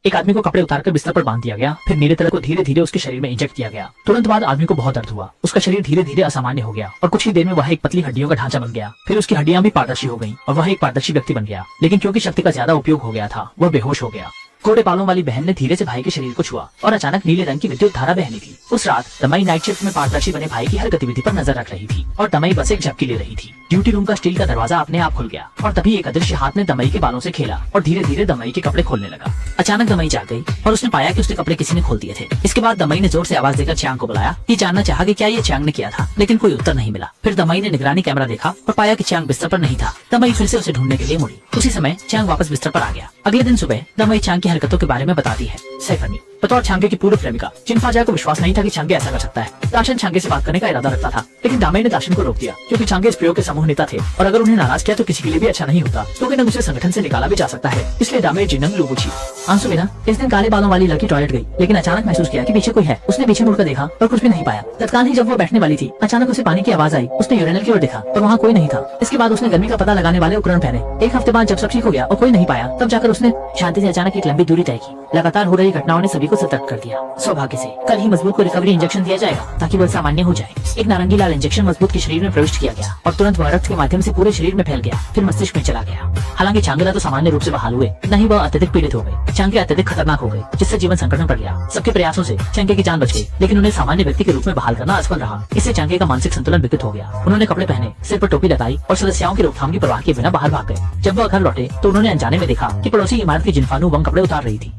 एक आदमी को कपड़े उतारकर बिस्तर पर बांध दिया गया। फिर नीले तिलक को धीरे धीरे उसके शरीर में इंजेक्ट किया गया। तुरंत बाद आदमी को बहुत दर्द हुआ। उसका शरीर धीरे धीरे असामान्य हो गया और कुछ ही देर में वह एक पतली हड्डियों का ढांचा बन गया। फिर उसकी हड्डियां भी पारदर्शी हो गईं और वह एक पारदर्शी व्यक्ति बन गया। लेकिन क्योंकि शक्ति का ज्यादा उपयोग हो गया था, वह बेहोश हो गया। कोटे बालों वाली बहन ने धीरे से भाई के शरीर को छुआ और अचानक नीले रंग की विद्युत धारा बहने लगी। उस रात दमाई नाइट शिफ्ट में पारदर्शी बने भाई की हर गतिविधि पर नजर रख रही थी और दमाई बस एक झपकी ले रही थी। ड्यूटी रूम का स्टील का दरवाजा अपने आप खुल गया और तभी एक अदृश्य हाथ ने दमाई के बालों से खेला और धीरे धीरे दमाई के कपड़े खोलने लगा। अचानक दमाई जाग गई और उसने पाया कि उसके कपड़े किसी ने खोल दिए थे। इसके बाद दमाई ने जोर से आवाज देकर चांग को बुलाया। ये जानना चाहा कि क्या ये चांग ने किया था, लेकिन कोई उत्तर नहीं मिला। फिर दमाई ने निगरानी कैमरा देखा और पाया कि चांग बिस्तर पर नहीं था। दमाई फिर से उसे ढूंढने के लिए मुड़ी। उसी समय चांग वापस बिस्तर पर आ गया। अगले दिन सुबह दमाई चांग की हरकतों के बारे में बताती है। सैफनी बतौर छांगे की पूर्व प्रेमिका जिनफाजा को विश्वास नहीं था कि छांगे ऐसा कर सकता है। दाशन छांगे से बात करने का इरादा रखता था, लेकिन दामई ने दाशन को रोक दिया क्योंकि छांगे इस प्रयोग के समूह नेता थे और अगर उन्हें नाराज किया तो किसी के लिए भी अच्छा नहीं होता, क्योंकि उसे संगठन से निकाला भी जा सकता है। इसलिए दामई जिनंग लुबुची आंसुबिना इस दिन काले बालों वाली लड़की टॉयलेट गई, लेकिन अचानक महसूस किया कि पीछे कोई है। उसने पीछे मुड़कर देखा और कुछ भी नहीं पाया। तत्काल ही जब वो बैठने वाली थी, अचानक उसे पानी की आवाज आई। उसने यूरिनल की ओर देखा और वहाँ कोई नहीं था। इसके बाद उसने गर्मी का पता लगाने वाले उपकरण पहने। एक हफ्ते बाद जब सब ठीक हो गया और कोई नहीं पाया, तब जाकर उसने शांति से अचानक एक लंबी दूरी तय की। लगातार हो रही घटनाओं ने सभी को सतर्क कर दिया। सौभाग्य से कल ही मजबूत को रिकवरी इंजेक्शन दिया जाएगा ताकि वह सामान्य हो जाए। एक नारंगी लाल इंजेक्शन मजबूत के शरीर में प्रविष्ट किया गया और तुरंत वह रक्त के माध्यम से पूरे शरीर में फैल गया, फिर मस्तिष्क में चला गया। हालांकि चांगेला तो सामान्य रूप से बहाल हुए, न ही वह अत्यधिक पीड़ित हो गए। चांगे अत्यधिक खतरनाक हो गए, जिससे जीवन संकट में पड़ गया। सबके प्रयासों से चांगे की जान बच गई, लेकिन उन्हें सामान्य व्यक्ति के रूप में बहाल करना असफल रहा। इससे चांगे का मानसिक संतुलन विकृत हो गया। उन्होंने कपड़े पहने, सिर पर टोपी लगाई और सदस्यों की रोकथाम की परवाह किए बिना बाहर भाग गए। जब वह घर लौटे तो उन्होंने अनजाने में देखा कि पड़ोसी इमारत की जिनफानू वंग कपड़े उतार रही थी।